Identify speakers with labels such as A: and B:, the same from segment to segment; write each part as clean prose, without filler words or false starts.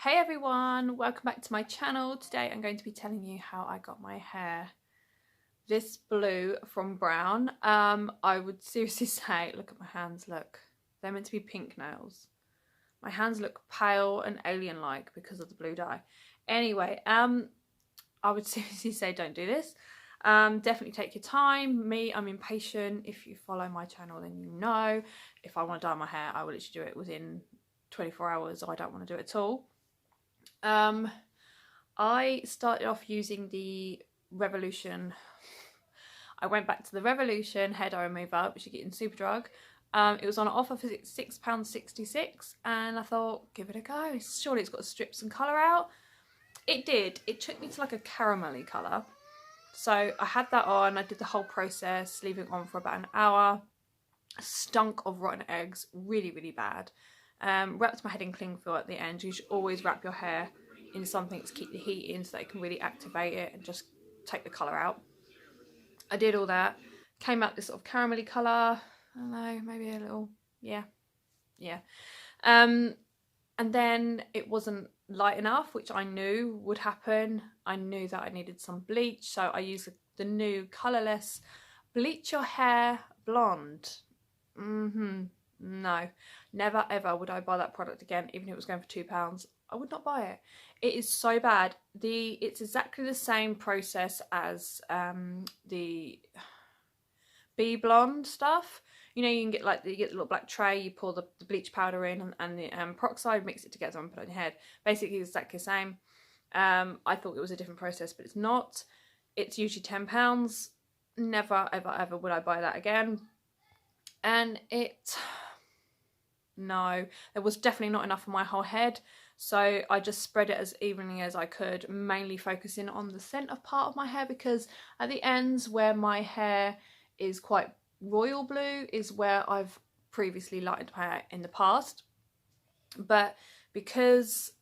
A: Hey everyone, welcome back to my channel. Today I'm going to be telling you how I got my hair this blue from brown. I would seriously say, look at my hands, look. They're meant to be pink nails. My hands look pale and alien-like because of the blue dye. Anyway, I would seriously say don't do this. Definitely take your time. I'm impatient. If you follow my channel then you know. If I want to dye my hair, I will literally do it within 24 hours. I don't want to do it at all. I started off using the Revolution. I went back to the Revolution hair dye remover, which you get in Superdrug. It was on offer for £6.66 and I thought, give it a go. Surely it's got to strip some colour out. It did. It took me to like a caramelly colour. So I had that on, I did the whole process, leaving it on for about an hour. Stunk of rotten eggs, really, really bad. Wrapped my head in cling film at the end. You should always wrap your hair in something to keep the heat in so that it can really activate it and just take the colour out. I did all that. Came out this sort of caramelly colour. I don't know, maybe a little, yeah. And then it wasn't light enough, which I knew would happen. I knew that I needed some bleach, so I used the new colourless Bleach Your Hair Blonde. No, never ever would I buy that product again, even if it was going for £2. I would not buy it. It is so bad. It's exactly the same process as the Bee Blonde stuff. You know, you can get you get a little black tray, you pour the bleach powder in and the peroxide, mix it together and put it on your head. Basically exactly the same. I thought it was a different process, but it's not. It's usually £10. Never ever ever would I buy that again. And no, there was definitely not enough for my whole head, so I just spread it as evenly as I could, mainly focusing on the centre part of my hair, because at the ends where my hair is quite royal blue is where I've previously lightened my hair in the past, but because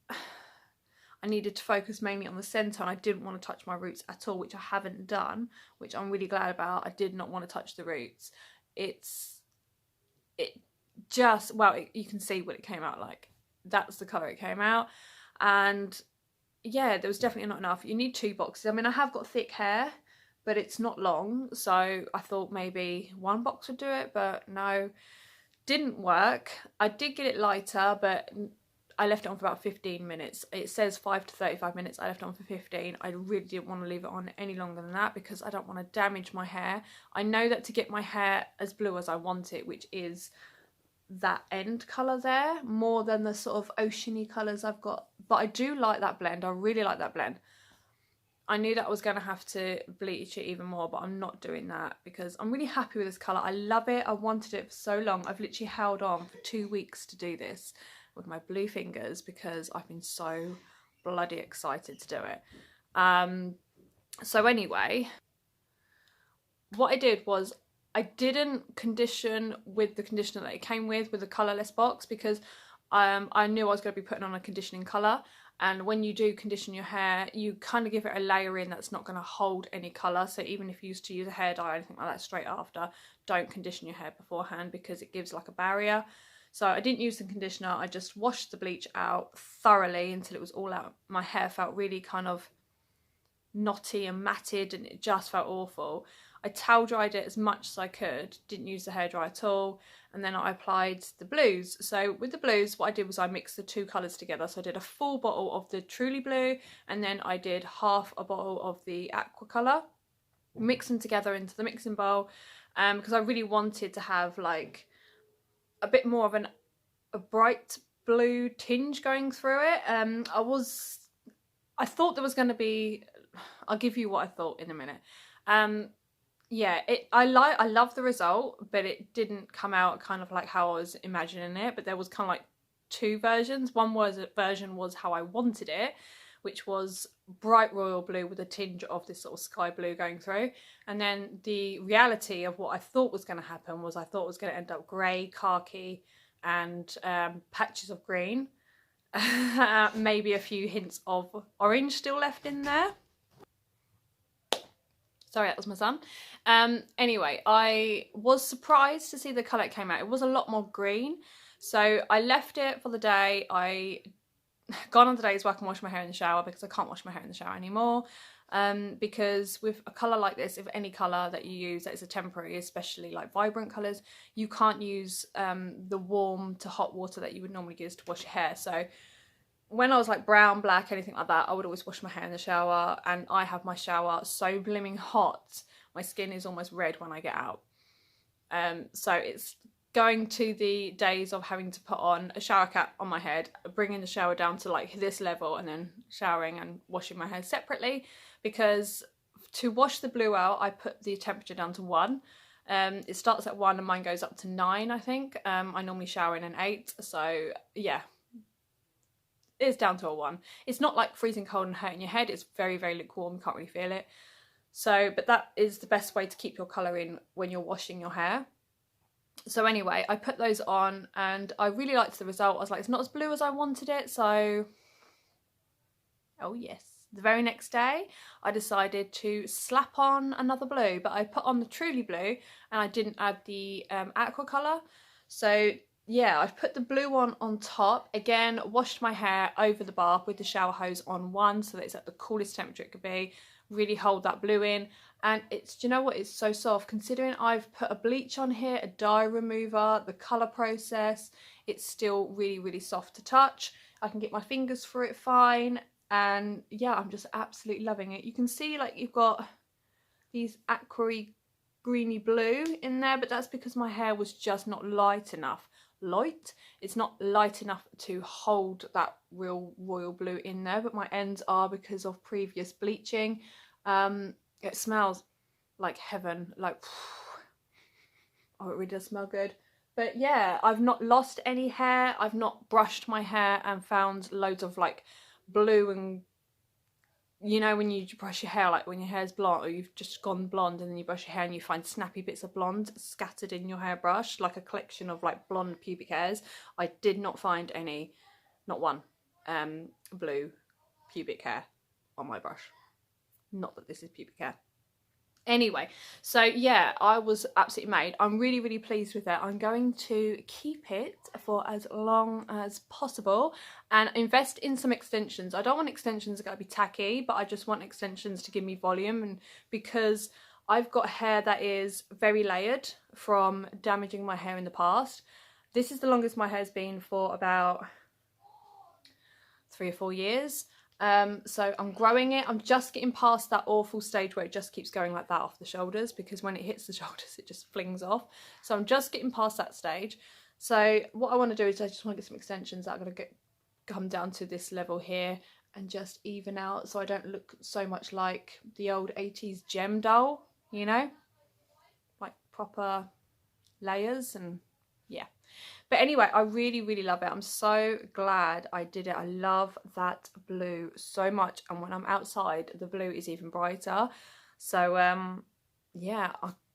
A: I needed to focus mainly on the centre and I didn't want to touch my roots at all, which I haven't done, which I'm really glad about. I did not want to touch the roots. You can see what it came out like. That's the colour it came out. And yeah, there was definitely not enough. You need 2 boxes. I mean, I have got thick hair, but it's not long, so I thought maybe 1 box would do it, but no, didn't work. I did get it lighter, but I left it on for about 15 minutes. It says 5 to 35 minutes. I left it on for 15. I really didn't want to leave it on any longer than that because I don't want to damage my hair. I know that to get my hair as blue as I want it, which is that end colour there, more than the sort of oceany colours I've got. But I do like that blend. I really like that blend. I knew that I was going to have to bleach it even more, but I'm not doing that because I'm really happy with this colour. I love it. I wanted it for so long. I've literally held on for 2 weeks to do this with my blue fingers because I've been so bloody excited to do it. So anyway, what I did was I didn't condition with the conditioner that it came with the colourless box, because I knew I was going to be putting on a conditioning colour, and when you do condition your hair you kind of give it a layer in that's not going to hold any colour. So even if you used to use a hair dye or anything like that straight after, don't condition your hair beforehand because it gives like a barrier. So I didn't use the conditioner, I just washed the bleach out thoroughly until it was all out. My hair felt really kind of knotty and matted and it just felt awful. I towel dried it as much as I could, didn't use the hairdryer at all, and then I applied the blues. So with the blues, what I did was I mixed the 2 colours together. So I did a full bottle of the Truly Blue and then I did half a bottle of the aqua colour. Mix them together into the mixing bowl because I really wanted to have like a bit more of a bright blue tinge going through it. I thought there was going to be, I'll give you what I thought in a minute. Yeah, I love the result, but it didn't come out kind of like how I was imagining it. But there was kind of like 2 versions. One version was how I wanted it, which was bright royal blue with a tinge of this sort of sky blue going through. And then the reality of what I thought was going to happen was I thought it was going to end up grey, khaki and patches of green. Maybe a few hints of orange still left in there. Sorry, that was my son. Anyway, I was surprised to see the colour it came out. It was a lot more green. So I left it for the day. I gone on the days where I can wash my hair in the shower, because I can't wash my hair in the shower anymore. Because with a colour like this, if any colour that you use that is a temporary, especially like vibrant colours, you can't use the warm to hot water that you would normally use to wash your hair. So when I was like brown, black, anything like that, I would always wash my hair in the shower, and I have my shower so blooming hot, my skin is almost red when I get out. So it's going to the days of having to put on a shower cap on my head, bringing the shower down to like this level, and then showering and washing my hair separately, because to wash the blue out, I put the temperature down to 1. It starts at 1 and mine goes up to 9, I think. I normally shower in an 8, so yeah, it's down to a 1. It's not like freezing cold and hurting your head, it's very, very lukewarm, you can't really feel it. So, but that is the best way to keep your colour in when you're washing your hair. So anyway, I put those on and I really liked the result. I was like, it's not as blue as I wanted it, so oh yes. The very next day, I decided to slap on another blue, but I put on the Truly blue and I didn't add the aqua colour. So yeah, I've put the blue one on top. Again, washed my hair over the bath with the shower hose on 1, so that it's at the coolest temperature it could be. Really hold that blue in, and it's, do you know what, it's so soft considering I've put a bleach on here, a dye remover, the colour process. It's still really, really soft to touch. I can get my fingers through it fine, and yeah, I'm just absolutely loving it. You can see like you've got these aqua greeny blue in there, but that's because my hair was just not light enough. It's not light enough to hold that real royal blue in there, but my ends are because of previous bleaching. It smells like heaven, like oh, it really does smell good. But yeah, I've not lost any hair, I've not brushed my hair and found loads of like blue, and you know when you brush your hair, like when your hair's blonde, or you've just gone blonde and then you brush your hair and you find snappy bits of blonde scattered in your hairbrush, like a collection of like blonde pubic hairs. I did not find any, not one, blue pubic hair on my brush. Not that this is pubic hair. Anyway, so yeah, I was absolutely made. I'm really, really pleased with it. I'm going to keep it for as long as possible and invest in some extensions. I don't want extensions that are going to be tacky, but I just want extensions to give me volume, and because I've got hair that is very layered from damaging my hair in the past. This is the longest my hair's been, for about 3 or 4 years. So I'm growing it. I'm just getting past that awful stage where it just keeps going like that off the shoulders, because when it hits the shoulders it just flings off. So I'm just getting past that stage. So what I want to do is I just want to get some extensions that are going to come down to this level here and just even out, so I don't look so much like the old 80s gem doll, you know, like proper layers. And yeah. But anyway, I really, really love it. I'm so glad I did it. I love that blue so much. And when I'm outside, the blue is even brighter. So, yeah,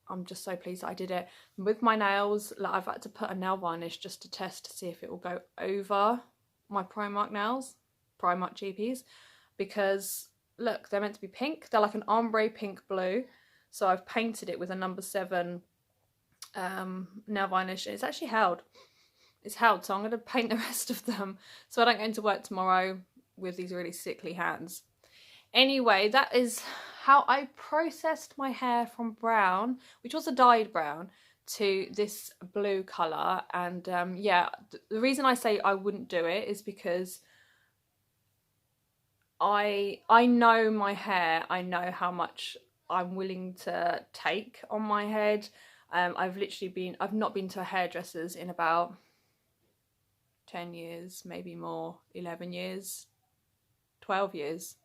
A: I'm just so pleased that I did it. With my nails, like, I've had to put a nail varnish just to test to see if it will go over my Primark nails, Primark GPs. Because, look, they're meant to be pink. They're like an ombre pink blue. So I've painted it with a number 7 nail varnish. It's actually held. It's held, so I'm going to paint the rest of them so I don't go into work tomorrow with these really sickly hands. Anyway, that is how I processed my hair from brown, which was a dyed brown, to this blue colour. And yeah, the reason I say I wouldn't do it is because I know my hair. I know how much I'm willing to take on my head. I've not been to a hairdresser's in about 10 years, maybe more, 11 years, 12 years.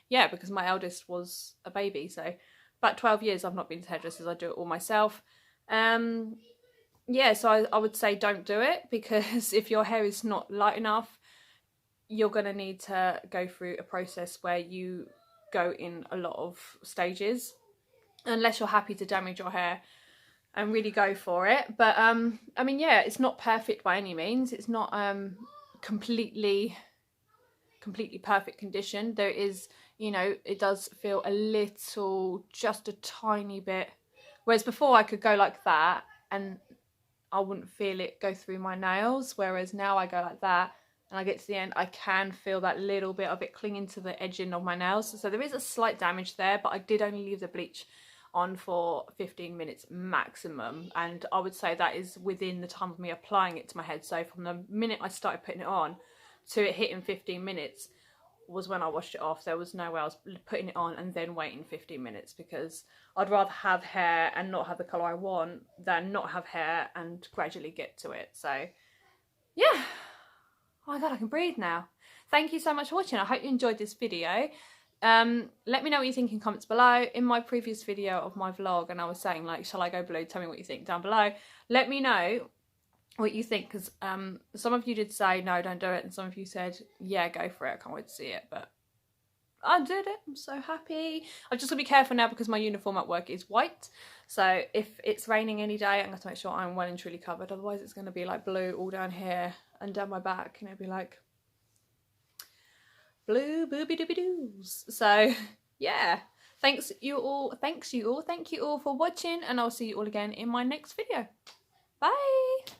A: Yeah, because my eldest was a baby, so about 12 years I've not been to hairdressers. I do it all myself. Yeah, so I would say don't do it, because if your hair is not light enough, you're going to need to go through a process where you go in a lot of stages, unless you're happy to damage your hair and really go for it. But I mean, yeah, it's not perfect by any means. It's not completely perfect condition. There is, you know, it does feel a little, just a tiny bit, whereas before I could go like that and I wouldn't feel it go through my nails, whereas now I go like that and I get to the end, I can feel that little bit of it clinging to the edging of my nails. So there is a slight damage there, but I did only leave the bleach on for 15 minutes maximum, and I would say that is within the time of me applying it to my head. So from the minute I started putting it on to it hitting 15 minutes was when I washed it off. There was no way I was putting it on and then waiting 15 minutes, because I'd rather have hair and not have the colour I want than not have hair and gradually get to it. So yeah, oh my god, I can breathe now. Thank you so much for watching. I hope you enjoyed this video. Let me know what you think in comments below. In my previous video of my vlog, and I was saying like, shall I go blue? Tell me what you think down below. Let me know what you think, because some of you did say no, don't do it, and some of you said yeah, go for it, I can't wait to see it. But I did it, I'm so happy. I've just got to be careful now because my uniform at work is white, so if it's raining any day I'm going to make sure I'm well and truly covered, otherwise it's going to be like blue all down here and down my back, and it'll be like blue booby dooby doos. So yeah, thank you all for watching, and I'll see you all again in my next video. Bye.